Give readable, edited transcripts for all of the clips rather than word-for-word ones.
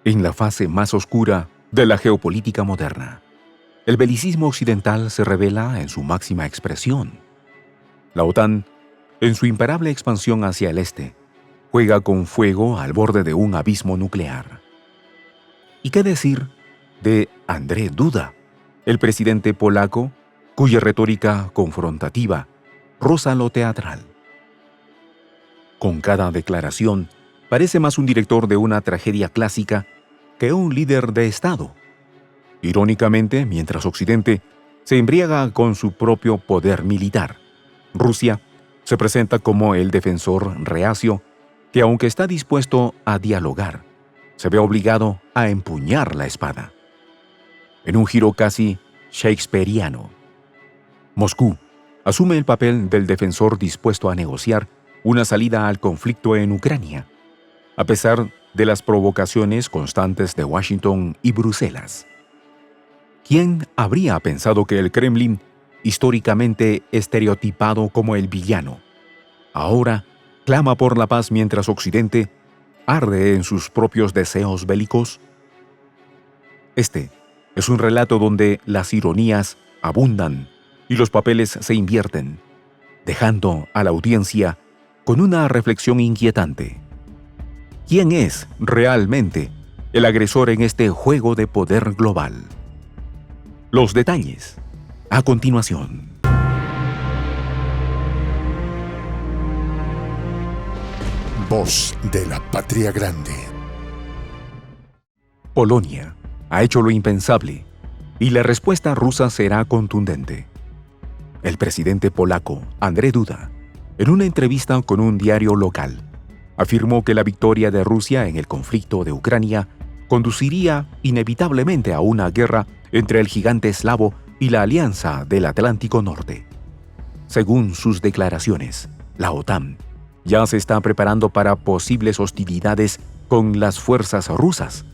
En la fase más oscura de la geopolítica moderna, el belicismo occidental se revela en su máxima expresión. La OTAN, en su imparable expansión hacia el este, juega con fuego al borde de un abismo nuclear. ¿Y qué decir de Andrzej Duda, el presidente polaco, cuya retórica confrontativa roza lo teatral? Con cada declaración, parece más un director de una tragedia clásica que un líder de Estado. Irónicamente, mientras Occidente se embriaga con su propio poder militar, Rusia se presenta como el defensor reacio que, aunque está dispuesto a dialogar, se ve obligado a empuñar la espada. En un giro casi shakespeariano, Moscú asume el papel del defensor dispuesto a negociar una salida al conflicto en Ucrania, a pesar de las provocaciones constantes de Washington y Bruselas. ¿Quién habría pensado que el Kremlin, históricamente estereotipado como el villano, ahora clama por la paz mientras Occidente arde en sus propios deseos bélicos? Este es un relato donde las ironías abundan y los papeles se invierten, dejando a la audiencia con una reflexión inquietante. ¿Quién es realmente el agresor en este juego de poder global? Los detalles, a continuación. Voz de la Patria Grande. Polonia ha hecho lo impensable y la respuesta rusa será contundente. El presidente polaco, Andrzej Duda, en una entrevista con un diario local, afirmó que la victoria de Rusia en el conflicto de Ucrania conduciría inevitablemente a una guerra entre el gigante eslavo y la Alianza del Atlántico Norte. Según sus declaraciones, la OTAN ya se está preparando para posibles hostilidades con las fuerzas rusas.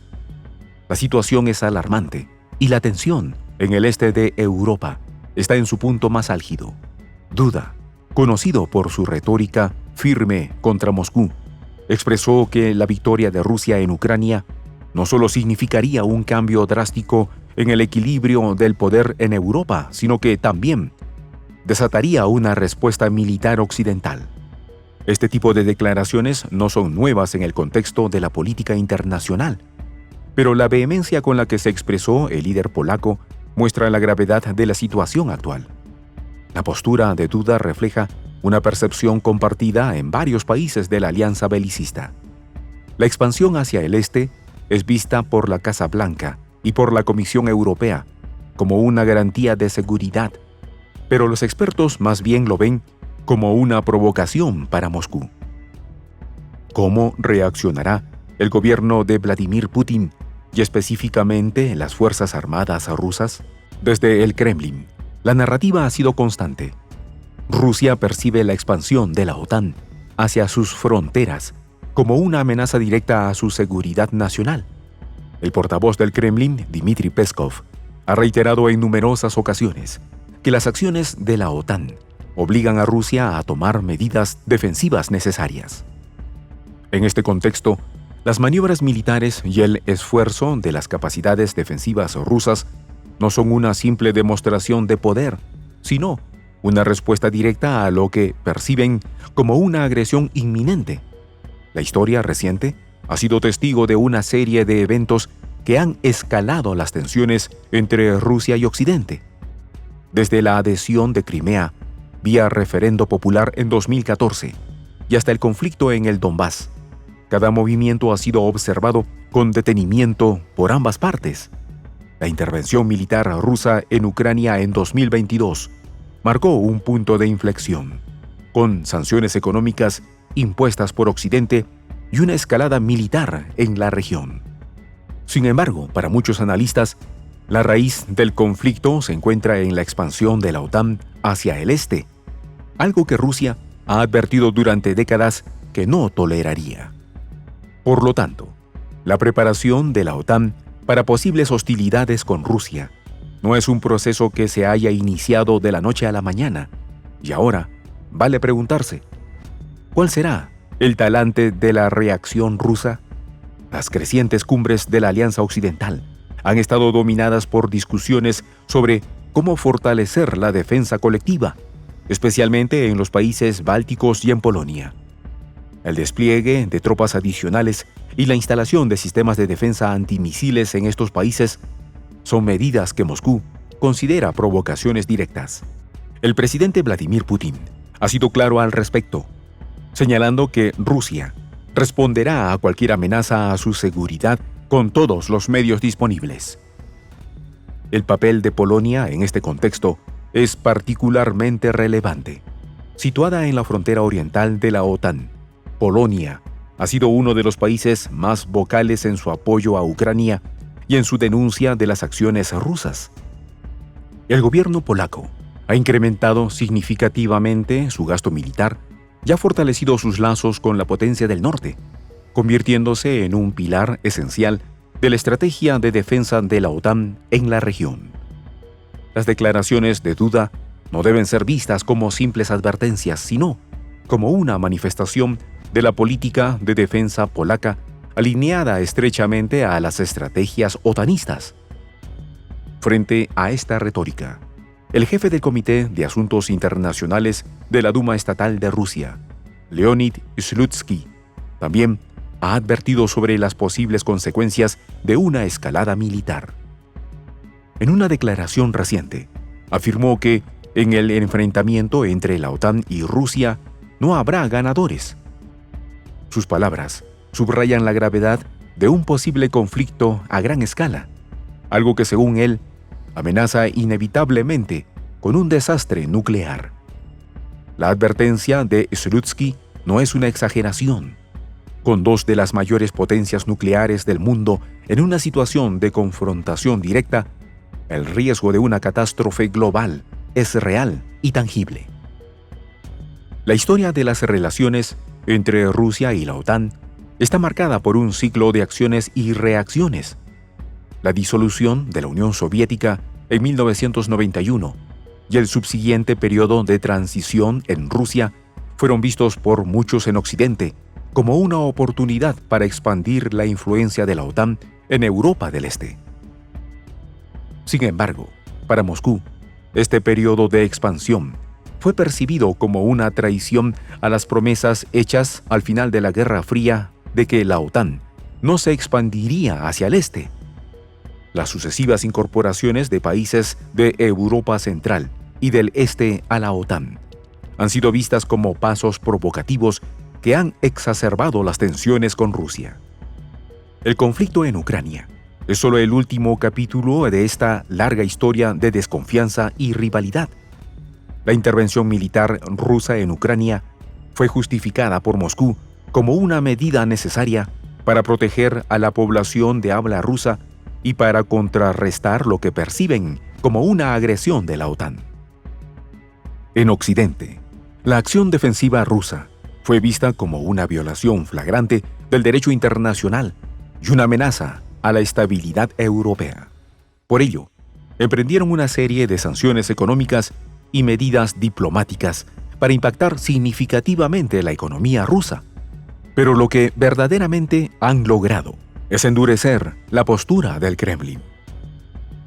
La situación es alarmante y la tensión en el este de Europa está en su punto más álgido. Duda, conocido por su retórica firme contra Moscú, expresó que la victoria de Rusia en Ucrania no solo significaría un cambio drástico en el equilibrio del poder en Europa, sino que también desataría una respuesta militar occidental. Este tipo de declaraciones no son nuevas en el contexto de la política internacional, pero la vehemencia con la que se expresó el líder polaco muestra la gravedad de la situación actual. La postura de Duda refleja una percepción compartida en varios países de la alianza belicista. La expansión hacia el este es vista por la Casa Blanca y por la Comisión Europea como una garantía de seguridad, pero los expertos más bien lo ven como una provocación para Moscú. ¿Cómo reaccionará el gobierno de Vladimir Putin y específicamente las Fuerzas Armadas rusas? Desde el Kremlin, la narrativa ha sido constante. Rusia percibe la expansión de la OTAN hacia sus fronteras como una amenaza directa a su seguridad nacional. El portavoz del Kremlin, Dmitry Peskov, ha reiterado en numerosas ocasiones que las acciones de la OTAN obligan a Rusia a tomar medidas defensivas necesarias. En este contexto, las maniobras militares y el esfuerzo de las capacidades defensivas rusas no son una simple demostración de poder, sino una respuesta directa a lo que perciben como una agresión inminente. La historia reciente ha sido testigo de una serie de eventos que han escalado las tensiones entre Rusia y Occidente. Desde la adhesión de Crimea vía referendo popular en 2014 y hasta el conflicto en el Donbass, cada movimiento ha sido observado con detenimiento por ambas partes. La intervención militar rusa en Ucrania en 2022 marcó un punto de inflexión, con sanciones económicas impuestas por Occidente y una escalada militar en la región. Sin embargo, para muchos analistas, la raíz del conflicto se encuentra en la expansión de la OTAN hacia el este, algo que Rusia ha advertido durante décadas que no toleraría. Por lo tanto, la preparación de la OTAN para posibles hostilidades con Rusia no es un proceso que se haya iniciado de la noche a la mañana, y ahora vale preguntarse, ¿cuál será el talante de la reacción rusa? Las crecientes cumbres de la Alianza Occidental han estado dominadas por discusiones sobre cómo fortalecer la defensa colectiva, especialmente en los países bálticos y en Polonia. El despliegue de tropas adicionales y la instalación de sistemas de defensa antimisiles en estos países son medidas que Moscú considera provocaciones directas. El presidente Vladimir Putin ha sido claro al respecto, señalando que Rusia responderá a cualquier amenaza a su seguridad con todos los medios disponibles. El papel de Polonia en este contexto es particularmente relevante. Situada en la frontera oriental de la OTAN, Polonia ha sido uno de los países más vocales en su apoyo a Ucrania y en su denuncia de las acciones rusas. El gobierno polaco ha incrementado significativamente su gasto militar y ha fortalecido sus lazos con la potencia del norte, convirtiéndose en un pilar esencial de la estrategia de defensa de la OTAN en la región. Las declaraciones de Duda no deben ser vistas como simples advertencias, sino como una manifestación de la política de defensa polaca alineada estrechamente a las estrategias otanistas. Frente a esta retórica, el jefe del Comité de Asuntos Internacionales de la Duma Estatal de Rusia, Leonid Slutsky, también ha advertido sobre las posibles consecuencias de una escalada militar. En una declaración reciente, afirmó que en el enfrentamiento entre la OTAN y Rusia no habrá ganadores. Sus palabras subrayan la gravedad de un posible conflicto a gran escala, algo que según él amenaza inevitablemente con un desastre nuclear. La advertencia de Slutsky no es una exageración. Con dos de las mayores potencias nucleares del mundo en una situación de confrontación directa, el riesgo de una catástrofe global es real y tangible. La historia de las relaciones entre Rusia y la OTAN está marcada por un ciclo de acciones y reacciones. La disolución de la Unión Soviética en 1991 y el subsiguiente periodo de transición en Rusia fueron vistos por muchos en Occidente como una oportunidad para expandir la influencia de la OTAN en Europa del Este. Sin embargo, para Moscú, este periodo de expansión fue percibido como una traición a las promesas hechas al final de la Guerra Fría de que la OTAN no se expandiría hacia el este. Las sucesivas incorporaciones de países de Europa Central y del Este a la OTAN han sido vistas como pasos provocativos que han exacerbado las tensiones con Rusia. El conflicto en Ucrania es solo el último capítulo de esta larga historia de desconfianza y rivalidad. La intervención militar rusa en Ucrania fue justificada por Moscú como una medida necesaria para proteger a la población de habla rusa y para contrarrestar lo que perciben como una agresión de la OTAN. En Occidente, la acción defensiva rusa fue vista como una violación flagrante del derecho internacional y una amenaza a la estabilidad europea. Por ello, emprendieron una serie de sanciones económicas y medidas diplomáticas para impactar significativamente la economía rusa. Pero lo que verdaderamente han logrado es endurecer la postura del Kremlin.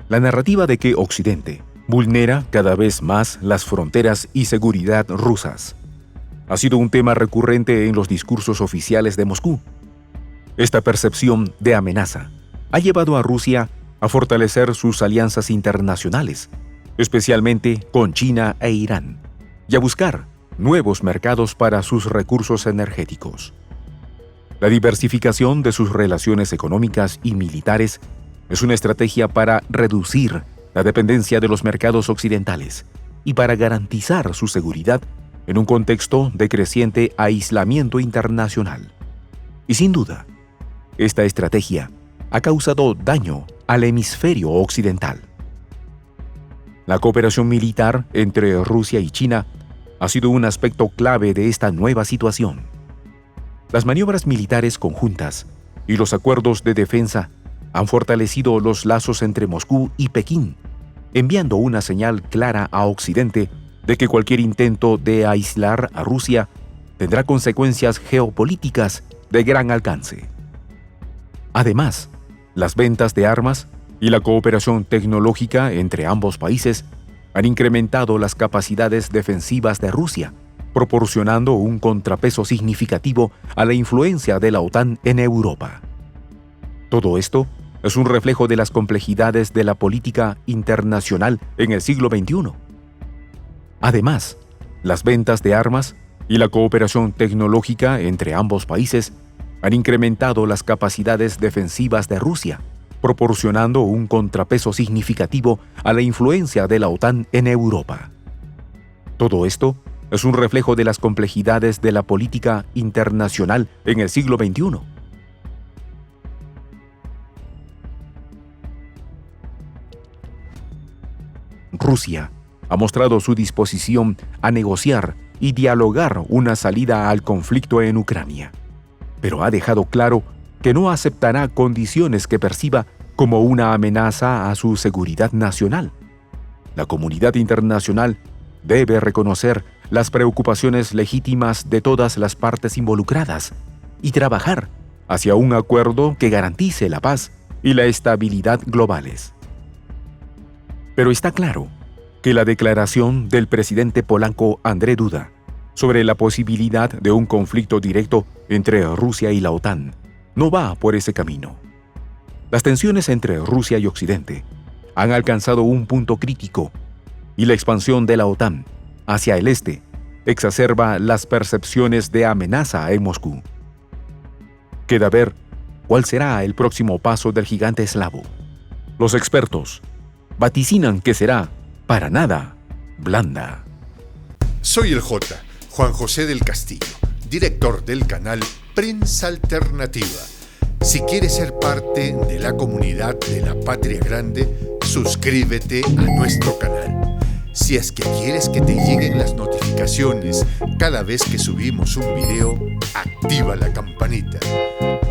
La narrativa de que Occidente vulnera cada vez más las fronteras y seguridad rusas ha sido un tema recurrente en los discursos oficiales de Moscú. Esta percepción de amenaza ha llevado a Rusia a fortalecer sus alianzas internacionales, especialmente con China e Irán, y a buscar nuevos mercados para sus recursos energéticos. La diversificación de sus relaciones económicas y militares es una estrategia para reducir la dependencia de los mercados occidentales y para garantizar su seguridad en un contexto de creciente aislamiento internacional. Y sin duda, esta estrategia ha causado daño al hemisferio occidental. La cooperación militar entre Rusia y China ha sido un aspecto clave de esta nueva situación. Las maniobras militares conjuntas y los acuerdos de defensa han fortalecido los lazos entre Moscú y Pekín, enviando una señal clara a Occidente de que cualquier intento de aislar a Rusia tendrá consecuencias geopolíticas de gran alcance. Además, las ventas de armas y la cooperación tecnológica entre ambos países han incrementado las capacidades defensivas de Rusia, proporcionando un contrapeso significativo a la influencia de la OTAN en Europa. Todo esto es un reflejo de las complejidades de la política internacional en el siglo XXI. Además, las ventas de armas y la cooperación tecnológica entre ambos países han incrementado las capacidades defensivas de Rusia, proporcionando un contrapeso significativo a la influencia de la OTAN en Europa. Todo esto es un reflejo de las complejidades de la política internacional en el siglo XXI. Rusia ha mostrado su disposición a negociar y dialogar una salida al conflicto en Ucrania, pero ha dejado claro que no aceptará condiciones que perciba como una amenaza a su seguridad nacional. La comunidad internacional debe reconocer las preocupaciones legítimas de todas las partes involucradas y trabajar hacia un acuerdo que garantice la paz y la estabilidad globales. Pero está claro que la declaración del presidente polaco Andrzej Duda sobre la posibilidad de un conflicto directo entre Rusia y la OTAN no va por ese camino. Las tensiones entre Rusia y Occidente han alcanzado un punto crítico y la expansión de la OTAN hacia el este exacerba las percepciones de amenaza en Moscú. Queda ver cuál será el próximo paso del gigante eslavo. Los expertos vaticinan que será para nada blanda. Soy el J, Juan José del Castillo, director del canal Prensa Alternativa. Si quieres ser parte de la comunidad de la Patria Grande, suscríbete a nuestro canal. Si es que quieres que te lleguen las notificaciones cada vez que subimos un video, activa la campanita.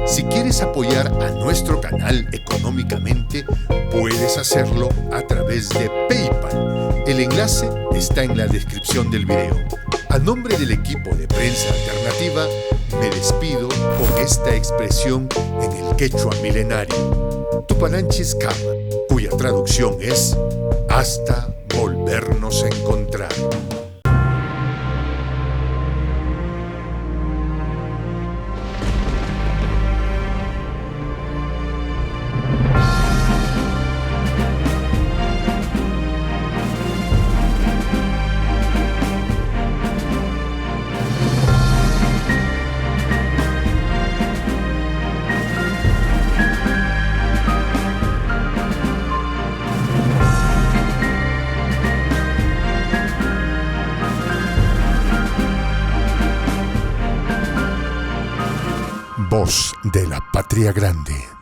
Si quieres apoyar a nuestro canal económicamente, puedes hacerlo a través de PayPal. El enlace está en la descripción del video. A nombre del equipo de Prensa Alternativa, me despido con esta expresión en el quechua milenario, Tupananchis Kama, cuya traducción es hasta volvernos a encontrar. Voz de la Patria Grande.